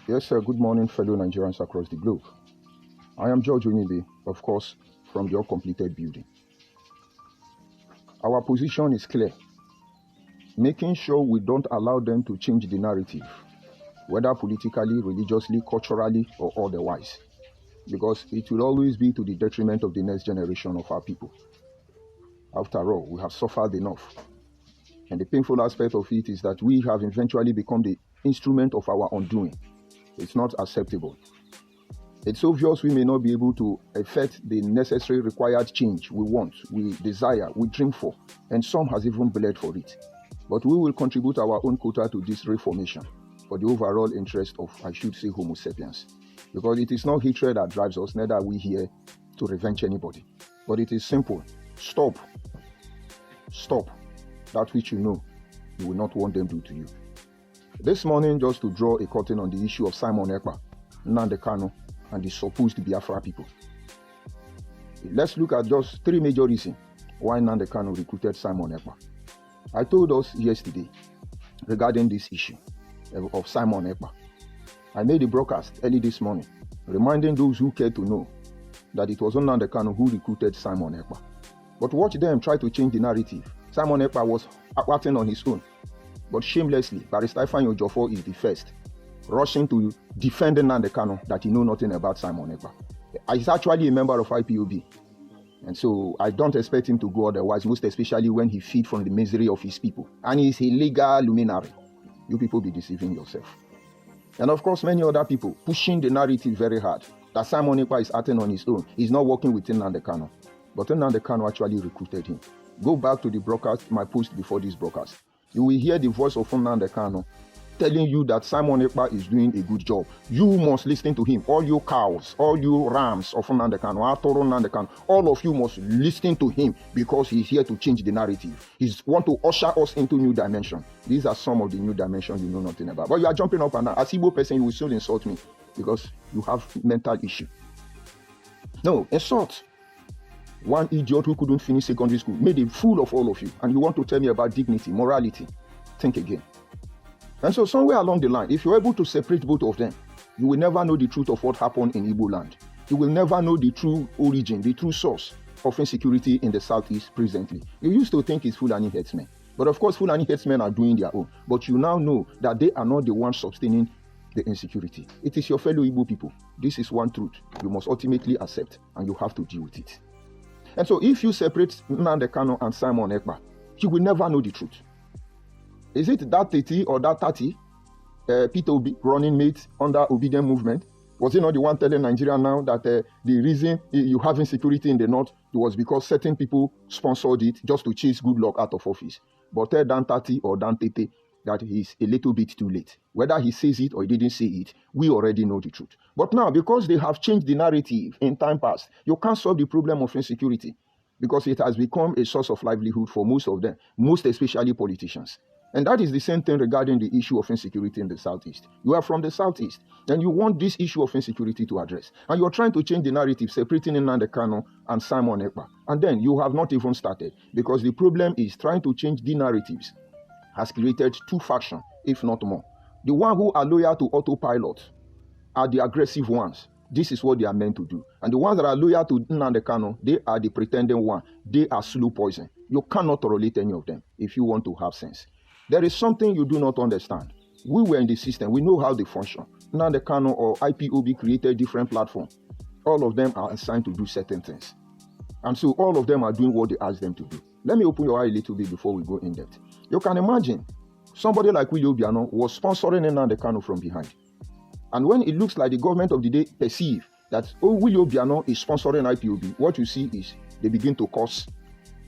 Yes, sir. Good morning, fellow Nigerians across the globe. I am George Onyibe, of course, from the uncompleted building. Our position is clear, making sure we don't allow them to change the narrative, whether politically, religiously, culturally, or otherwise, because it will always be to the detriment of the next generation of our people. After all, we have suffered enough. And the painful aspect of it is that we have eventually become the instrument of our undoing. It's not acceptable. It's obvious we may not be able to effect the necessary required change we want, we desire, we dream for, and some has even bled for it. But we will contribute our own quota to this reformation for the overall interest of, I should say, Homo sapiens. Because it is not hatred that drives us, neither are we here to revenge anybody. But it is simple. Stop that which you know you will not want them to do to you. This morning, just to draw a curtain on the issue of Simeon Ekpa, Nnamdi Kanu, and the supposed Biafra people. Let's look at just three major reasons why Nnamdi Kanu recruited Simeon Ekpa. I told us yesterday regarding this issue of Simeon Ekpa. I made a broadcast early this morning, reminding those who care to know that it was Nnamdi Kanu who recruited Simeon Ekpa. But watch them try to change the narrative. Simeon Ekpa was acting on his own. But shamelessly, Barrister Ifeanyi Ojofor is the first, rushing to defend Nnamdi Kanu that he know nothing about Simeon Ekpa. He's actually a member of IPOB. And so I don't expect him to go otherwise, most especially when he feeds from the misery of his people. And he's a legal luminary. You people be deceiving yourself. And of course, many other people pushing the narrative very hard that Simeon Ekpa is acting on his own. He's not working with Nnamdi Kanu. But Nnamdi Kanu actually recruited him. Go back to the broadcast, my post before this broadcast. You will hear the voice of Nnamdi Kanu telling you that Simeon Ekpa is doing a good job. You must listen to him. All you cows, all you rams of Nnamdi Kanu, Atoro Nnamdi Kanu, all of you must listen to him because he's here to change the narrative. He's want to usher us into new dimension. These are some of the new dimensions you know nothing about. But you are jumping up and down. As Igbo person, you will still insult me because you have mental issue. No, insult. One idiot who couldn't finish secondary school made a fool of all of you, and you want to tell me about dignity, morality. Think again. And so somewhere along the line, if you're able to separate both of them, you will never know the truth of what happened in Igbo land. You will never know the true origin, the true source of insecurity in the southeast presently. You used to think it's Fulani headsmen. But of course, Fulani headsmen are doing their own. But you now know that they are not the ones sustaining the insecurity. It is your fellow Igbo people. This is one truth you must ultimately accept, and you have to deal with it. And so if you separate Nnamdi Kanu and Simeon Ekpa, you will never know the truth. Is it that 30 or that 30 Peter Obi running mate under Obedient movement? Was he not the one telling Nigeria now that the reason you have insecurity in the north was because certain people sponsored it just to chase good luck out of office? But tell Dan 30 or Dan 30 that he's a little bit too late. Whether he says it or he didn't say it, we already know the truth. But now, because they have changed the narrative in time past, you can't solve the problem of insecurity because it has become a source of livelihood for most of them, most especially politicians. And that is the same thing regarding the issue of insecurity in the southeast. You are from the southeast, and you want this issue of insecurity to address. And you're trying to change the narrative, separating Nnamdi Kanu and Simeon Ekpa. And then you have not even started, because the problem is trying to change the narratives has created two factions, if not more. The ones who are loyal to autopilot are the aggressive ones. This is what they are meant to do. And the ones that are loyal to Nnamdi Kanu, they are the pretending one. They are slow poison. You cannot tolerate any of them if you want to have sense. There is something you do not understand. We were in the system. We know how they function. Nnamdi Kanu or IPOB created different platforms. All of them are assigned to do certain things. And so all of them are doing what they ask them to do. Let me open your eye a little bit before we go in depth. You can imagine somebody like Willie Obiano was sponsoring Nnamdi Kanu from behind. And when it looks like the government of the day perceive that, oh, Willie Obiano is sponsoring IPOB, what you see is they begin to curse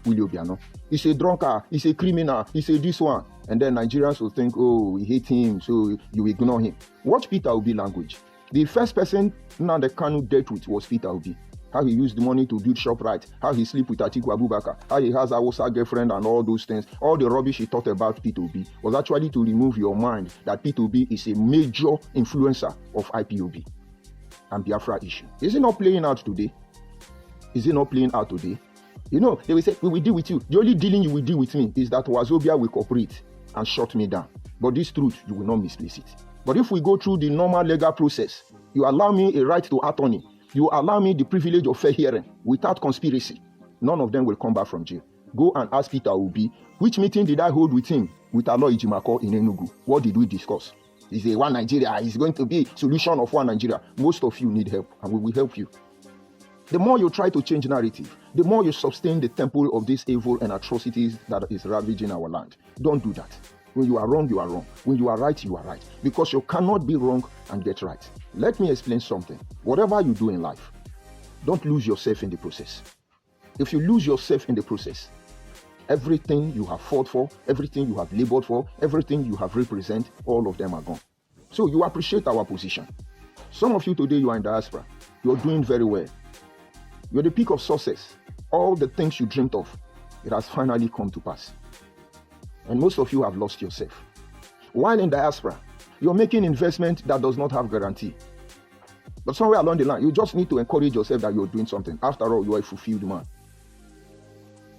Willie Obiano. He's a drunkard, he's a criminal, he's a this one. And then Nigerians will think, oh, we hate him, so you ignore him. Watch Peter Obi language. The first person Nnamdi Kanu dealt with was Peter Obi. How he used the money to build ShopRite, how he sleep with Atiku Abubakar, how he has a Hausa girlfriend and all those things. All the rubbish he thought about P2B was actually to remove your mind that P2B is a major influencer of IPOB and Biafra issue. Is it not playing out today? Is it not playing out today? You know, they will say, we will deal with you. The only dealing you will deal with me is that Wazobia will cooperate and shut me down. But this truth, you will not misplace it. But if we go through the normal legal process, you allow me a right to attorney, you allow me the privilege of fair hearing without conspiracy, none of them will come back from jail. Go and ask Peter Obi, which meeting did I hold with him, with Alo Ijimako in Enugu? What did we discuss? Is it one Nigeria? Is going to be solution of one Nigeria? Most of you need help, and we will help you. The more you try to change narrative, the more you sustain the temple of this evil and atrocities that is ravaging our land. Don't do that. When you are wrong, you are wrong. When you are right, you are right. Because you cannot be wrong and get right. Let me explain something. Whatever you do in life, don't lose yourself in the process. If you lose yourself in the process, everything you have fought for, everything you have labored for, everything you have represented, all of them are gone. So you appreciate our position. Some of you today, you are in diaspora. You are doing very well. You're the peak of success. All the things you dreamed of, it has finally come to pass. And most of you have lost yourself. While in diaspora, you're making investment that does not have guarantee. But somewhere along the line, you just need to encourage yourself that you're doing something. After all, you are a fulfilled man.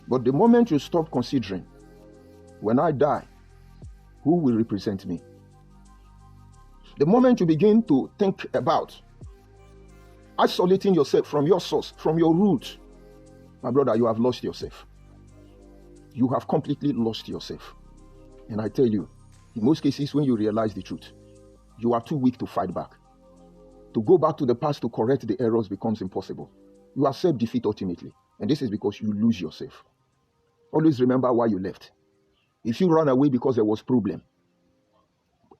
But the moment you stop considering, when I die, who will represent me? The moment you begin to think about isolating yourself from your source, from your root, my brother, you have lost yourself. You have completely lost yourself. And I tell you, in most cases, when you realize the truth, you are too weak to fight back. To go back to the past to correct the errors becomes impossible. You accept defeat ultimately. And this is because you lose yourself. Always remember why you left. If you run away because there was problem,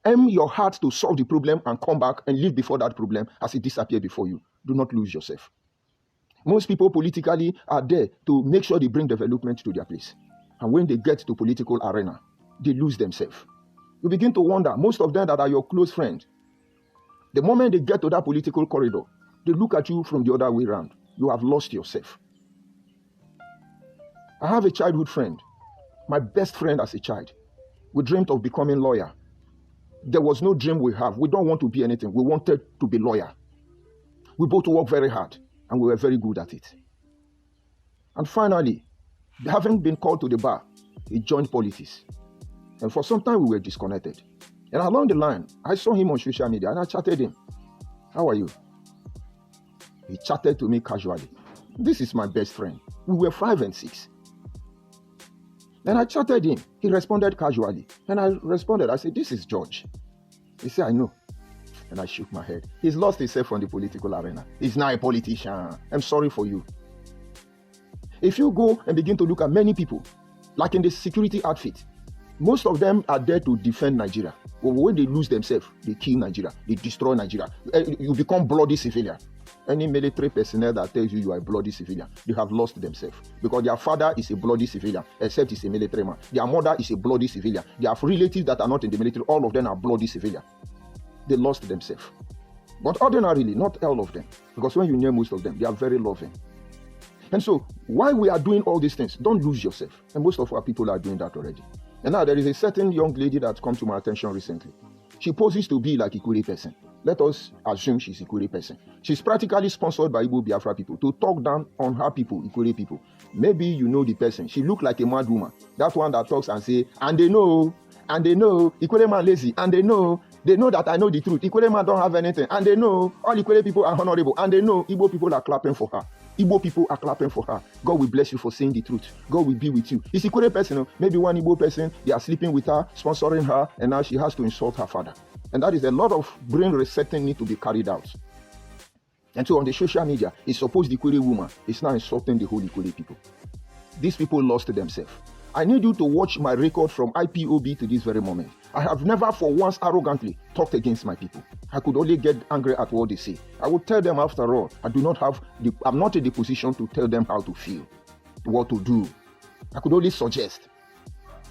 aim your heart to solve the problem and come back and live before that problem as it disappeared before you. Do not lose yourself. Most people politically are there to make sure they bring development to their place. And when they get to political arena, they lose themselves. You begin to wonder, most of them that are your close friends, the moment they get to that political corridor, they look at you from the other way around. You have lost yourself. I have a childhood friend, my best friend as a child. We dreamed of becoming lawyer. There was no dream we have. We don't want to be anything. We wanted to be lawyer. We both worked very hard, and we were very good at it. And finally, having been called to the bar, he joined politics. And for some time, we were disconnected. And along the line, I saw him on social media, and I chatted him. How are you? He chatted to me casually. This is my best friend. We were 5 and 6. Then I chatted him. He responded casually. And I responded. I said, this is George. He said, I know. And I shook my head. He's lost himself on the political arena. He's now a politician. I'm sorry for you. If you go and begin to look at many people, like in the security outfit, most of them are there to defend Nigeria. But when they lose themselves, they kill Nigeria. They destroy Nigeria. You become bloody civilian. Any military personnel that tells you are a bloody civilian, they have lost themselves. Because their father is a bloody civilian, except he's a military man. Their mother is a bloody civilian. They have relatives that are not in the military. All of them are bloody civilian. They lost themselves. But ordinarily, not all of them. Because when you know most of them, they are very loving. And so, while we are doing all these things, don't lose yourself. And most of our people are doing that already. And now there is a certain young lady that's come to my attention recently. She poses to be like a Ikure person. Let us assume she's a Ikure person. She's practically sponsored by Igbo Biafra people to talk down on her people, Ikure people. Maybe you know the person. She look like a mad woman. That one that talks and say, and they know, Ikure man lazy, and they know that I know the truth. Ikure man don't have anything, and they know all Ikure people are honorable, and they know Igbo people are clapping for her. Igbo people are clapping for her. God will bless you for saying the truth. God will be with you. It's Ikure person, maybe one Igbo person, they are sleeping with her, sponsoring her, and now she has to insult her father. And that is a lot of brain resetting need to be carried out. And so on the social media, it's supposed the Ikure woman is now insulting the whole Ikure people. These people lost themselves. I need you to watch my record from IPOB to this very moment. I have never for once arrogantly talked against my people. I could only get angry at what they say. I would tell them after all, I'm not in the position to tell them how to feel, what to do. I could only suggest.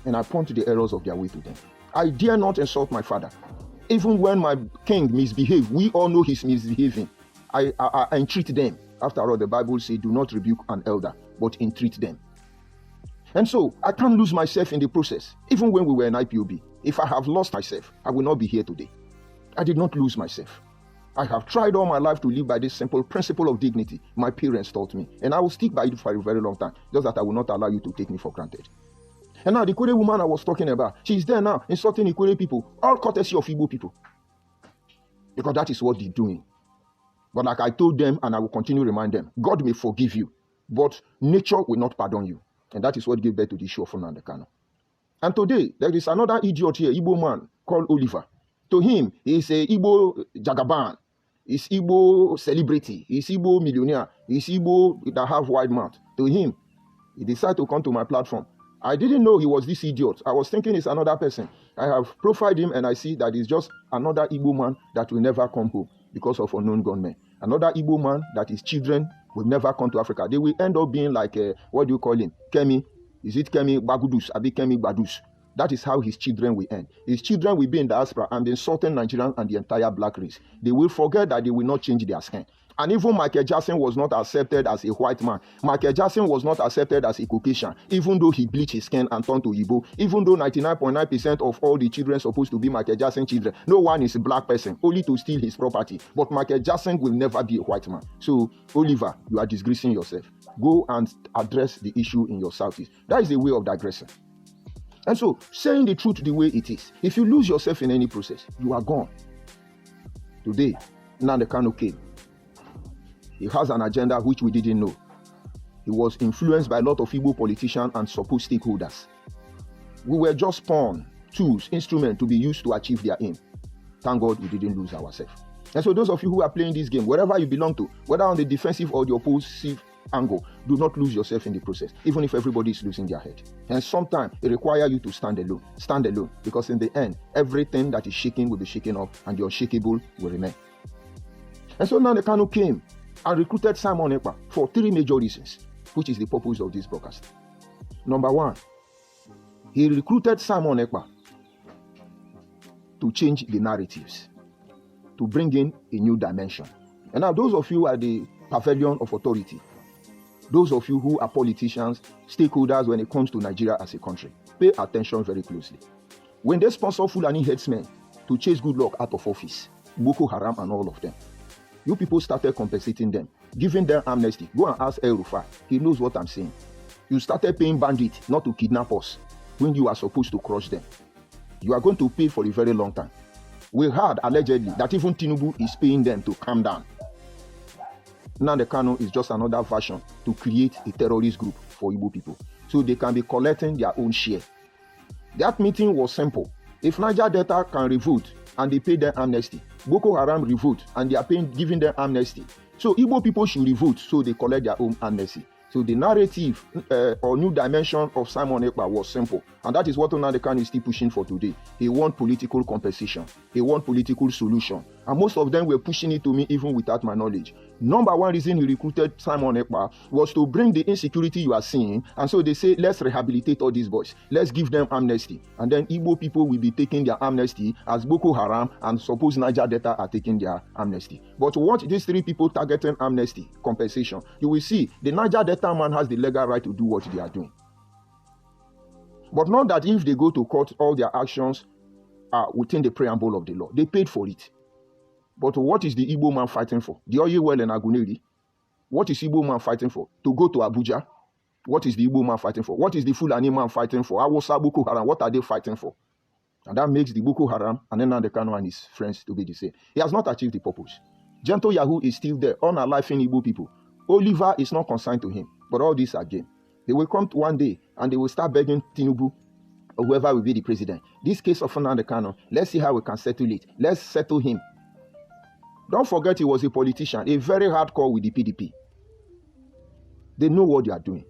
And I point to the errors of their way to them. I dare not insult my father. Even when my king misbehaves, we all know he's misbehaving. I entreat them. After all, the Bible says, do not rebuke an elder, but entreat them. And so, I can't lose myself in the process, even when we were in IPOB. If I have lost myself, I will not be here today. I did not lose myself. I have tried all my life to live by this simple principle of dignity my parents taught me, and I will stick by it for a very long time, just that I will not allow you to take me for granted. And now, the Ikure woman I was talking about, she's there now, insulting Ikure people, all courtesy of Igbo people. because that is what they're doing. But like I told them, and I will continue to remind them, God may forgive you, but nature will not pardon you. And that is what gave birth to the issue of Nnamdi Kanu. And today, there is another idiot here, Igbo man, called Oliver. To him, he's a Igbo Jagaban. He's Igbo celebrity. He's Igbo millionaire. He's Igbo that have wide mouth. To him, he decided to come to my platform. I didn't know he was this idiot. I was thinking it's another person. I have profiled him and I see that he's just another Igbo man that will never come home because of unknown gunmen. Another Igbo man that his children will never come to Africa. They will end up being like, what do you call him? Kemi. Is it Kemi Bagudus? Abi Kemi Badus? That is how his children will end. His children will be in diaspora and be insulting Nigerians and the entire black race. They will forget that they will not change their skin. And even Michael Jackson was not accepted as a white man. Michael Jackson was not accepted as a Caucasian, even though he bleached his skin and turned to Igbo. Even though 99.9% of all the children supposed to be Michael Jackson children, no one is a black person, only to steal his property. But Michael Jackson will never be a white man. So, Oliver, you are disgracing yourself. Go and address the issue in your southeast. That is the way of digressing. And so, saying the truth the way it is, if you lose yourself in any process, you are gone. Today, Nnamdi Kanu came. He has an agenda which we didn't know. He was influenced by a lot of Igbo politicians and supposed stakeholders. We were just pawn, tools, instruments to be used to achieve their aim. Thank God we didn't lose ourselves. And so those of you who are playing this game, wherever you belong to, whether on the defensive or the offensive angle, do not lose yourself in the process, even if everybody is losing their head. And sometimes it requires you to stand alone. Stand alone, because in the end, everything that is shaking will be shaken off and the unshakable will remain. And so now the Kanu came and recruited Simeon Ekpa for 3 major reasons, which is the purpose of this broadcast. Number 1, he recruited Simeon Ekpa to change the narratives, to bring in a new dimension. And now those of you at the pavilion of authority, those of you who are politicians, stakeholders when it comes to Nigeria as a country, pay attention very closely. When they sponsor Fulani headsmen to chase Goodluck out of office, Boko Haram and all of them, you people started compensating them, giving them amnesty. Go and ask El Rufai. He knows what I'm saying. You started paying bandits not to kidnap us when you are supposed to crush them. You are going to pay for a very long time. We heard allegedly that even Tinubu is paying them to calm down. Nnamdi Kanu is just another version to create a terrorist group for Igbo people, so they can be collecting their own share. That meeting was simple. If Niger Delta can revolt and they pay them amnesty, Boko Haram revolt and they are giving them amnesty, so Igbo people should revolt so they collect their own amnesty. So the narrative or new dimension of Simeon Ekpa was simple, and that is what Nnamdi Kanu is still pushing for today. He wants political compensation. He wants political solution, and most of them were pushing it to me even without my knowledge. Number 1 reason he recruited Simeon Ekpa was to bring the insecurity you are seeing, and so they say, let's rehabilitate all these boys. Let's give them amnesty, and then Igbo people will be taking their amnesty as Boko Haram and suppose Niger Delta are taking their amnesty. But what these 3 people targeting amnesty, compensation, you will see the Niger Delta man has the legal right to do what they are doing. But not that if they go to court, all their actions are within the preamble of the law. They paid for it. But what is the Igbo man fighting for? The oil well in Aguneri. What is Igbo man fighting for? To go to Abuja. What is the Igbo man fighting for? What is the Fulani man fighting for? Awasa Boko Haram, what are they fighting for? And that makes the Boko Haram and then Nnamdi Kanu and his friends to be the same. He has not achieved the purpose. Gentle Yahoo is still there, unaliving Igbo people. Oliver is not consigned to him, but all these are game. They will come one day and they will start begging Tinubu or whoever will be the president. This case of Nnamdi Kanu, let's see how we can settle it. Let's settle him. Don't forget he was a politician, a very hardcore with the PDP. They know what they are doing.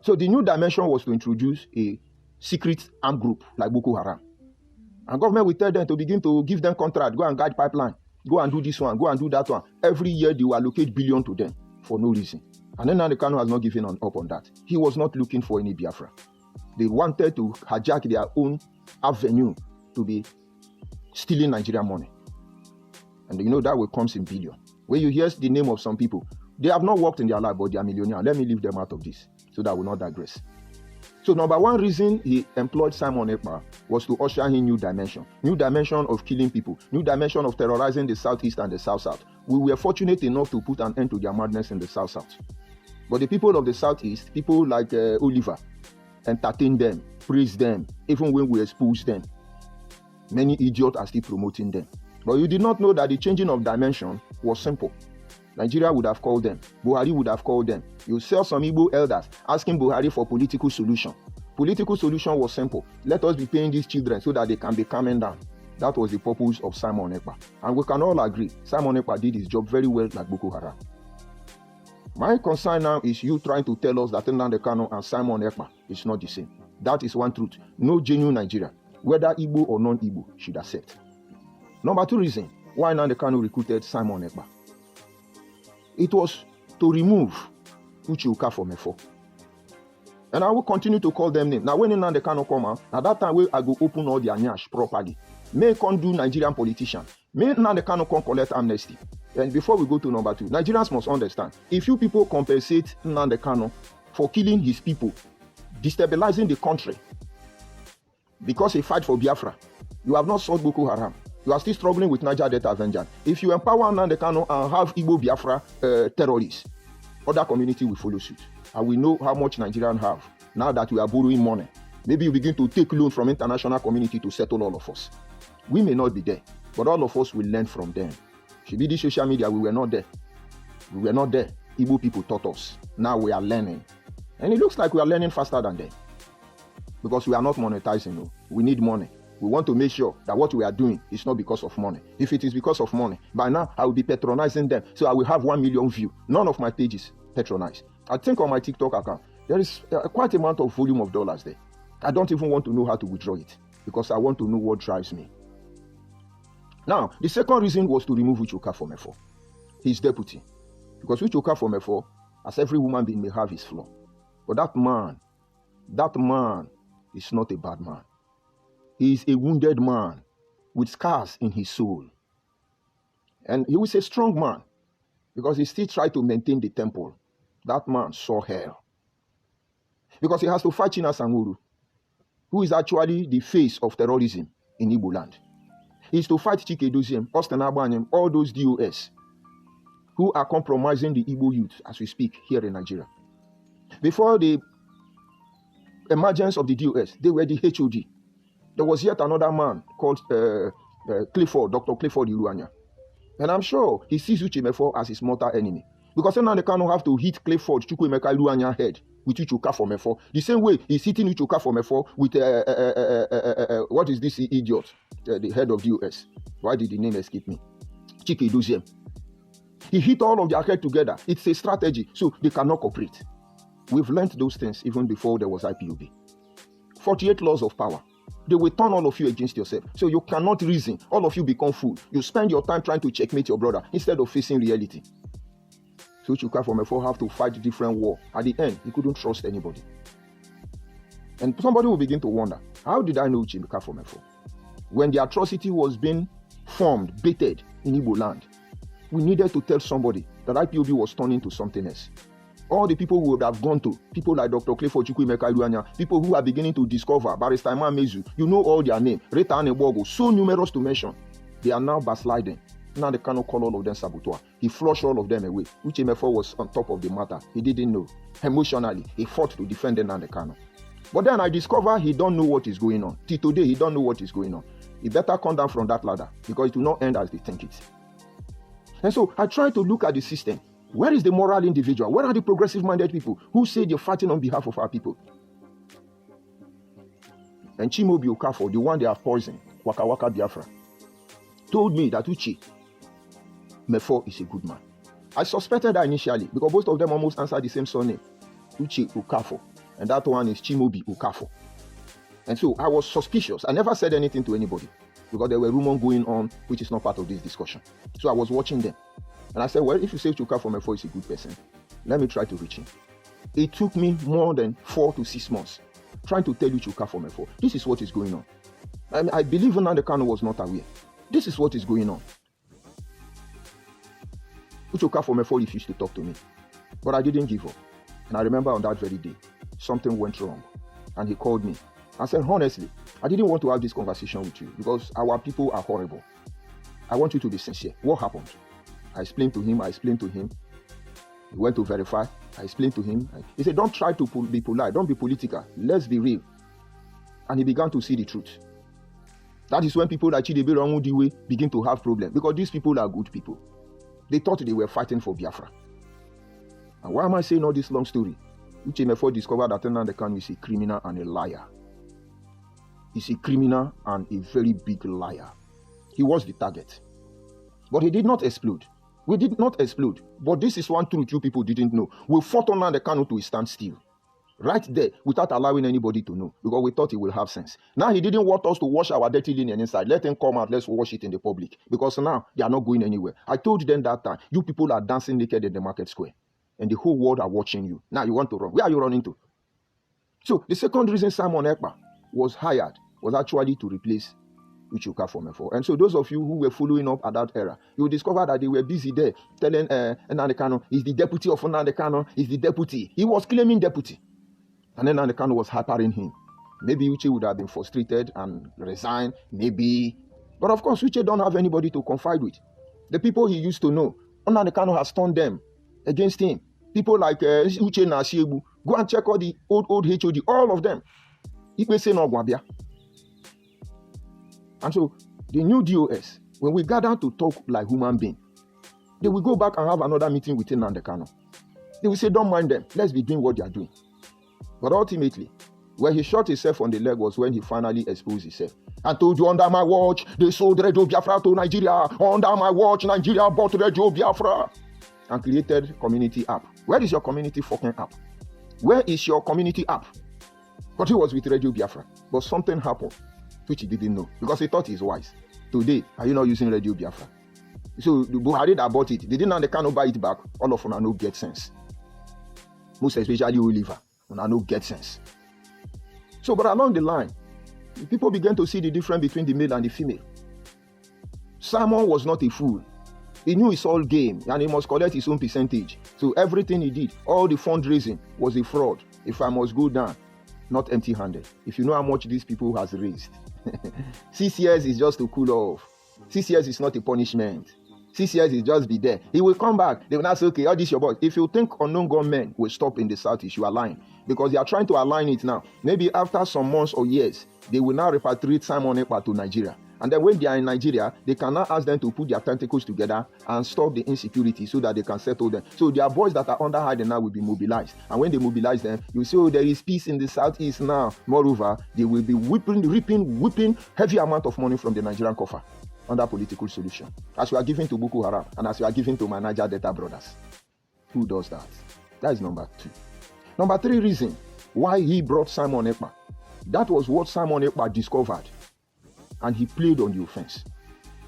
So the new dimension was to introduce a secret armed group like Boko Haram. And government will tell them to begin to give them contract, go and guide pipeline, go and do this one, go and do that one. Every year they will allocate billion to them for no reason. And then Nnamdi Kanu has not given up on that. He was not looking for any Biafra. They wanted to hijack their own avenue to be stealing Nigerian money. And you know that will come in billion. When you hear the name of some people, they have not worked in their life, but they are millionaires. Let me leave them out of this so that I will not digress. So number 1 reason he employed Simeon Ekpa was to usher in new dimension of killing people, new dimension of terrorizing the Southeast and the South-South. We were fortunate enough to put an end to their madness in the South-South. But the people of the Southeast, people like Oliver, entertain them, praise them, even when we expose them. Many idiots are still promoting them. But you did not know that the changing of dimension was simple. Nigeria would have called them. Buhari would have called them. You saw some Igbo elders asking Buhari for political solution. Political solution was simple. Let us be paying these children so that they can be calming down. That was the purpose of Simeon Ekpa. And we can all agree, Simeon Ekpa did his job very well like Boko Haram. My concern now is you trying to tell us that Nnamdi Kanu and Simeon Ekpa is not the same. That is one truth. No genuine Nigeria, whether Igbo or non-Igbo, should accept. Number 2 reason why Nnamdi Kanu recruited Simeon Ekpa. It was to remove Uche Uka from Efo. And I will continue to call them names. Now, when Nnamdi Kanu come out, at that time, I go open all their nyash properly. May con do Nigerian politician. May Nnamdi Kanu con collect amnesty. And before we go to number 2, Nigerians must understand, if you people compensate Nnamdi Kanu for killing his people, destabilizing the country, because he fight for Biafra, you have not solved Boko Haram. You are still struggling with Niger Delta vengeance. If you empower Nnamdi Kanu and have Igbo Biafra terrorists, other community will follow suit. And we know how much Nigerians have. Now that we are borrowing money, maybe you begin to take loan from international community to settle all of us. We may not be there, but all of us will learn from them. Should be the social media, we were not there. We were not there. Igbo people taught us. Now we are learning. And it looks like we are learning faster than them. Because we are not monetizing. No. We need money. We want to make sure that what we are doing is not because of money. If it is because of money, by now I will be patronizing them. So I will have 1 million views. None of my pages patronized. I think on my TikTok account, there is quite a amount of volume of dollars there. I don't even want to know how to withdraw it because I want to know what drives me. Now, the second reason was to remove Uche Uka from Efo, his deputy. Because Uche Uka from Efo, as every woman being may have his flaw. But that man is not a bad man. He is a wounded man with scars in his soul. And he was a strong man because he still tried to maintain the temple. That man saw hell. Because he has to fight China Sanguru, who is actually the face of terrorism in Igbo land. He is to fight Chike Doziem, Austin Abanyem, all those DOS who are compromising the Igbo youth as we speak here in Nigeria. Before the emergence of the DOS, they were the HOD. There was yet another man called Clifford, Dr. Clifford Iruanya. And I'm sure he sees Uche Mefo as his mortal enemy. Because now they cannot have to hit Clifford Chukwuemeka Iruanya head with Uche Uka for Mefo. The same way he's hitting Uche Uka for Mefo with, what is this idiot? The head of DOS. Why did the name escape me? Chike Doziem. He hit all of their head together. It's a strategy, so they cannot cooperate. We've learned those things even before there was IPOB. 48 laws of power. They will turn all of you against yourself. So you cannot reason. All of you become fool. You spend your time trying to checkmate your brother instead of facing reality. So Uche Uka from Efo have to fight different war. At the end, he couldn't trust anybody. And somebody will begin to wonder, how did I know Uche Uka from Efo? When the atrocity was being formed, baited in Igbo land, we needed to tell somebody that IPOB was turning to something else. All the people who would have gone to, people like Dr. Clifford Chukwuemeka Iruanya, people who are beginning to discover, Barrister Imam Mezu, you know all their names, Rita Anebogo, so numerous to mention. They are now backsliding. Now they cannot call all of them saboteur. He flushed all of them away. Uche Mefo was on top of the matter. He didn't know. Emotionally, he fought to defend Nnamdi Kanu. But then I discovered he don't know what is going on. Till today, he don't know what is going on. He better come down from that ladder because it will not end as they think it. And so I try to look at the system. Where is the moral individual? Where are the progressive-minded people who say they're fighting on behalf of our people? And Chimaobi Okafor, the one they have poisoned, Waka Waka Biafra, told me that Uche Mefo is a good man. I suspected that initially because both of them almost answered the same surname, Uche Okafor, and that one is Chimaobi Okafor. And so I was suspicious. I never said anything to anybody because there were rumors going on which is not part of this discussion. So I was watching them. And I said, well, if you say Uche Uka from Efo is a good person, let me try to reach him. It took me more than 4 to 6 months trying to tell Uche Uka from Efo, this is what is going on. And I believe Nnamdi Kanu was not aware. This is what is going on. Uche Uka from Efo refused to talk to me. But I didn't give up. And I remember on that very day, something went wrong. And he called me. I said, honestly, I didn't want to have this conversation with you because our people are horrible. I want you to be sincere. What happened? I explained to him. He went to verify. I explained to him. He said, don't try to be polite. Don't be political. Let's be real. And he began to see the truth. That is when people like Chidebe Onwudiwe begin to have problems, because these people are good people. They thought they were fighting for Biafra. And why am I saying all this long story? Uche Mefo discovered that Nnamdi Kanu is a criminal and a liar. He's a criminal and a very big liar. He was the target. But he did not explode. We did not explode. But this is one truth you people didn't know. We fought on Nnamdi Kanu to stand still. Right there, without allowing anybody to know. Because we thought he will have sense. Now he didn't want us to wash our dirty linen inside. Let him come out, let's wash it in the public. Because now, they are not going anywhere. I told them that time, you people are dancing naked in the market square. And the whole world are watching you. Now you want to run. Where are you running to? So the second reason Simeon Ekpa was hired was actually to replace Uche Okafor. And so those of you who were following up at that era, you will discover that they were busy there telling Nnamdi Kanu, he's the deputy of Nnamdi Kanu, he's the deputy. He was claiming deputy. And then Nnamdi Kanu was hampering him. Maybe Uche would have been frustrated and resigned, maybe. But of course, Uche don't have anybody to confide with. The people he used to know, Nnamdi Kanu has turned them against him. People like Uche Nasiebu, go and check all the old HOD, all of them. And so, the new DOS, when we gather to talk like human beings, they will go back and have another meeting with Nnamdi Kanu. They will say, don't mind them, let's be doing what they are doing. But ultimately, where he shot himself on the leg was when he finally exposed himself. And told you, under my watch, they sold Radio Biafra to Nigeria. Under my watch, Nigeria bought Radio Biafra. And created community app. Where is your community fucking app? Where is your community app? But he was with Radio Biafra. But something happened, which he didn't know. Because he thought he's wise. Today, are you not using Radio Biafra? So, the Buhari that bought it, they didn't understand, buy it back. All of them no get sense. Most especially Oliver. And I no get sense. So, but along the line, people began to see the difference between the male and the female. Simon was not a fool. He knew it's all game and he must collect his own percentage. So everything he did, all the fundraising was a fraud. If I must go down, not empty-handed. If you know how much these people has raised. 6 years is just to cool off. 6 years is not a punishment. 6 years is just be there. He will come back. They will not say, okay, all this your boy. If you think unknown gunmen will stop in the Southeast, you are lying. Because they are trying to align it now. Maybe after some months or years, they will now repatriate Simeon Ekpa to Nigeria. And then when they are in Nigeria, they can now ask them to put their tentacles together and stop the insecurity so that they can settle them. So their boys that are under hiding now will be mobilized. And when they mobilize them, you see, oh, there is peace in the Southeast now. Moreover, they will be whipping heavy amount of money from the Nigerian coffer under political solution. As we are giving to Boko Haram and as we are giving to my Niger Delta brothers. Who does that? That is number 2. Number 3 reason why he brought Simeon Ekpa. That was what Simeon Ekpa discovered. And he played on the offense.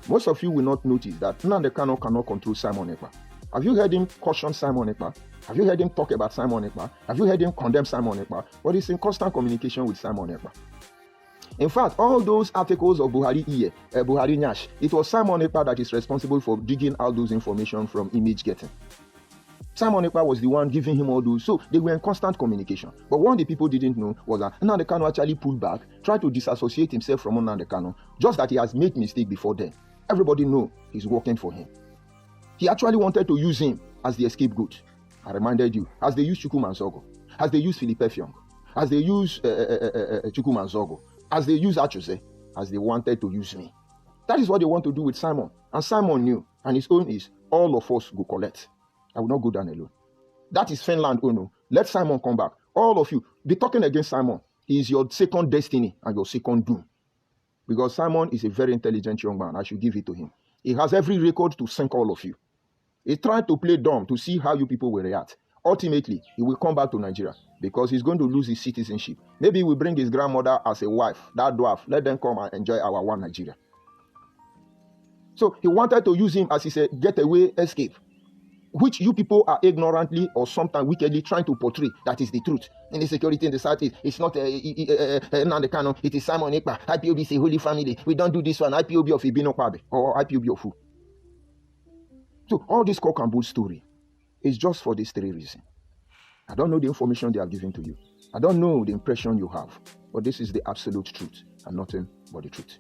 Most of you will not notice that Nnamdi Kanu cannot control Simeon Ekpa. Have you heard him caution Simeon Ekpa? Have you heard him talk about Simeon Ekpa? Have you heard him condemn Simeon Ekpa? But he's in constant communication with Simeon Ekpa. In fact, all those articles of Buhari Nyash, it was Simeon Ekpa that is responsible for digging out those information from image getting. Simeon Ekpa was the one giving him all those, so they were in constant communication. But what the people didn't know was that Nnamdi Kanu actually pulled back, tried to disassociate himself from Nnamdi Kanu, just that he has made mistake before then. Everybody know he's working for him. He actually wanted to use him as the scapegoat. I reminded you, as they used Chukwuma Nsogo, as they used Philippe Effiong, as they used Chukwuma Nsogo, as they used Achose, as they wanted to use me. That is what they want to do with Simon. And Simon knew, and his own is, all of us go collect. I will not go down alone. That is Finland, oh no. Let Simon come back. All of you, be talking against Simon. He is your second destiny and your second doom. Because Simon is a very intelligent young man. I should give it to him. He has every record to sink all of you. He tried to play dumb to see how you people will react. Ultimately, he will come back to Nigeria because he's going to lose his citizenship. Maybe he will bring his grandmother as a wife, that dwarf. Let them come and enjoy our one Nigeria. So he wanted to use him as he said, getaway escape, which you people are ignorantly or sometimes wickedly trying to portray that is the truth. In the security in the Southeast, it's not Nnamdi Kanu, it is Simeon Ekpa. IPOB is a holy family. We don't do this one. IPOB of Ibino Kwabe or IPOB of who? So all this cock and bull story is just for these 3 reasons. I don't know the information they are giving to you. I don't know the impression you have. But this is the absolute truth and nothing but the truth.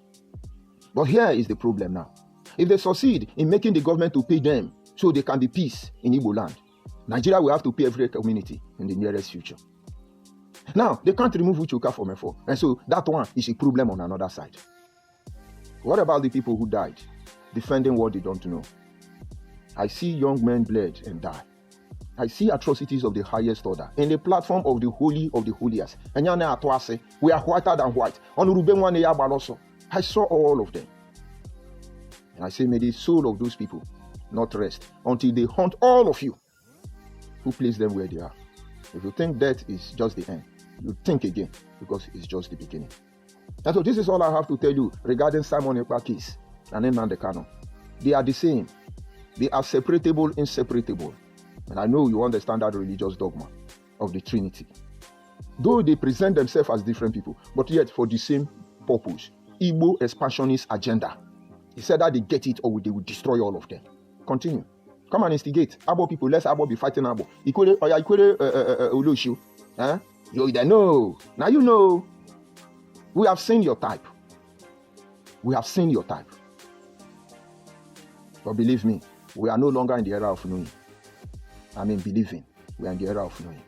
But here is the problem now. If they succeed in making the government to pay them so there can be peace in Igbo land, Nigeria will have to pay every community in the nearest future. Now, they can't remove Uche Okafor from Efo. And so that one is a problem on another side. What about the people who died defending what they don't know? I see young men bled and die. I see atrocities of the highest order in the platform of the holy of the holiest. We are whiter than white. I saw all of them. And I say, may the soul of those people not rest until they hunt all of you who place them where they are. If you think death is just the end, you think again, because it's just the beginning. And so this is all I have to tell you regarding Simeon Ekpa case and Nnamdi Kanu. They are the same. They are separatable, inseparable. And I know you understand that religious dogma of the Trinity. Though they present themselves as different people, but yet for the same purpose. Igbo expansionist agenda. He said that they get it or they will destroy all of them. Continue. Come and instigate. Abo people, let's Abo be fighting Abo. You either know. Now you know. We have seen your type. We have seen your type. But believe me, we are no longer in the era of knowing. Believing. We are in the era of knowing.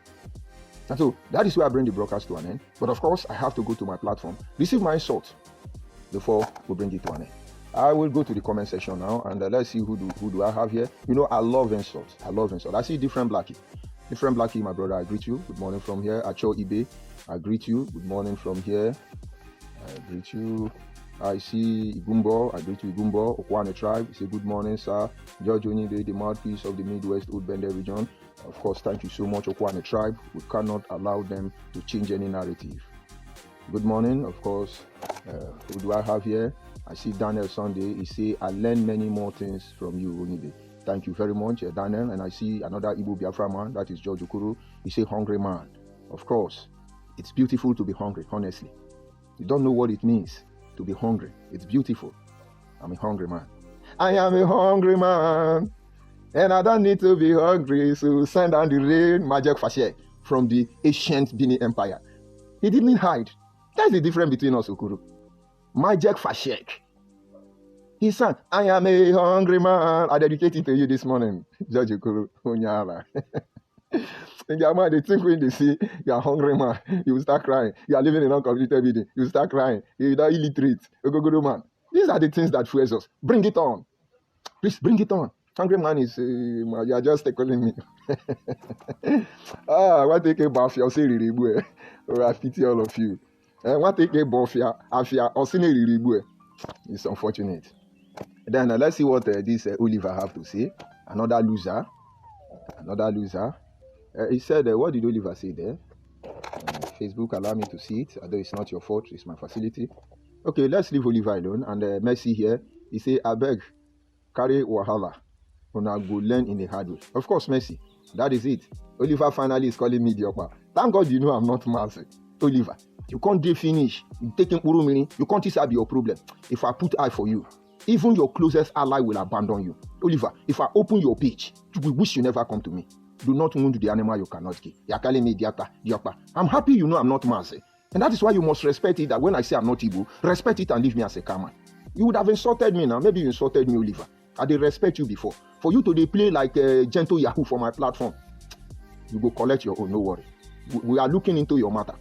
And so that is where I bring the broadcast to an end. But of course, I have to go to my platform, receive my insult before we bring it to an end. I will go to the comment section now and let's see who do I have here. You know, I love insults. I see different Blackie. Different Blackie, my brother, I greet you. Good morning from here. Acho Ibe, I greet you. Good morning from here. I greet you. I see Igumbo. I greet you, Igumbo. Okwane tribe. Say good morning, sir. George Onibe, the mouthpiece of the Midwest Old-Bende region. Of course, thank you so much, Okwane tribe. We cannot allow them to change any narrative. Good morning, of course. Who do I have here? I see Daniel Sunday. He say, I learned many more things from you, Onibe. Thank you very much, Daniel. And I see another Igbo Biafra man. That is George Okuru. He say, hungry man. Of course, it's beautiful to be hungry, honestly. You don't know what it means to be hungry. It's beautiful. I'm a hungry man. I am a hungry man. And I don't need to be hungry. So send down the rain, Majek Fashe, from the ancient Bini Empire. He didn't hide. That's the difference between us, Okuru. Majek Fashe. He sang, I am a hungry man. I dedicate it to you this morning, Judge Okuru. Onyala. In their mind, they think when they see you are hungry man, you will start crying. You are living in uncompleted building, you will start crying. You are illiterate. Ogogodo man. These are the things that fuels us. Bring it on. Please bring it on. Hungry man is, you are just calling me. I want to take a bath. I'll say, I pity all of you. I want to take a bath. I'll say, it's unfortunate. Then let's see what this Oliver have to say. Another loser. He said, what did Oliver say there? Facebook, allow me to see it. Although it's not your fault, it's my facility. Okay, let's leave Oliver alone. And Messi here, he say, I beg, carry wahala. Una go learn in a hard way. Of course, Messi. That is it. Oliver finally is calling me Diokpa. Thank God you know I'm not Mercy. Oliver, you can't do finish. You taking Urumini. You can't say be your problem. If I put eye for you, even your closest ally will abandon you. Oliver, if I open your page, you will wish you never come to me. Do not wound the animal you cannot kill. You are calling me Diokpa. I'm happy you know I'm not Mercy. And that is why you must respect it that when I say I'm not Igbo, respect it and leave me as a Kama. You would have insulted me now. Maybe you insulted me, Oliver. I did respect you before. For you to play like a gentle Yahoo for my platform, you go collect your own, no worry. We are looking into your matter.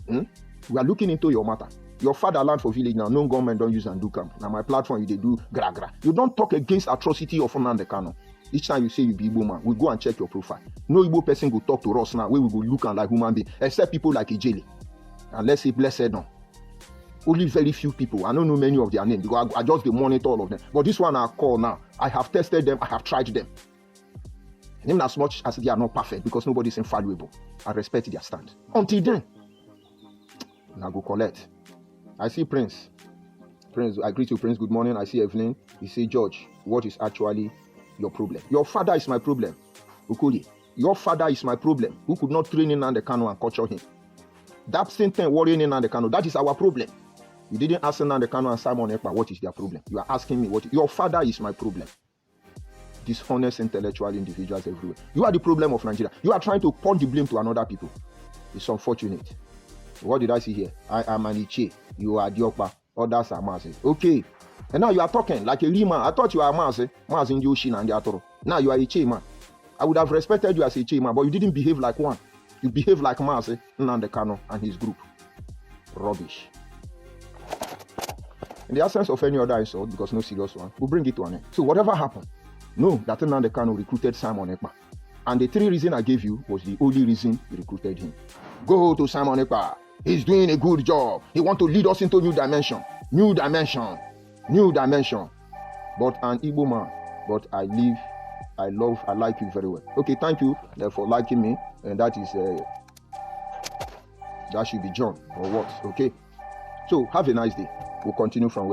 We are looking into your matter. Your fatherland for village now, no government don't use and do camp. Now my platform, you do gra. You don't talk against atrocity of Nnamdi Kanu. Each time you say you be Igbo man, we go and check your profile. No Igbo person go talk to us now, where we go look like human being, except people like Ijeli. And let's say blessed no. Only very few people. I don't know many of their names because I just monitor all of them. But this one I call now. I have tested them. I have tried them. And even as much as they are not perfect because nobody is infallible, I respect their stand. Until then, now go collect. I see Prince. I greet you, Prince. Good morning. I see Evelyn. You say, George, what is actually your problem? Your father is my problem. Ukuli. Your father is my problem. Who could not train in Nnamdi Kanu and culture him? That same thing worrying in Nnamdi Kanu. That is our problem. You didn't ask Nnamdi Kanu and Simeon Ekpa what is their problem. You are asking me what your father is my problem. Dishonest intellectual individuals everywhere. You are the problem of Nigeria. You are trying to point the blame to another people. It's unfortunate. What did I see here? I am an Iche. You are Diokpa. Others are Mercy. Okay. And now you are talking like a real man. I thought you are Mercy. Mercy in Yoshin and the Atoro. Now you are Iche man. I would have respected you as a Iche man, but you didn't behave like one. You behave like Mercy, Nnamdi Kanu and his group. Rubbish. In the absence of any other insult, because no serious one, we'll bring it to an end. So whatever happened, know that Nnamdi Kanu recruited Simeon Ekpa. And the 3 reasons I gave you was the only reason he recruited him. Go to Simeon Ekpa. He's doing a good job. He wants to lead us into new dimension. New dimension. New dimension. But an Igbo man. But I like you very well. Okay, thank you for liking me. And that should be John or what? Okay. So have a nice day. We'll continue from where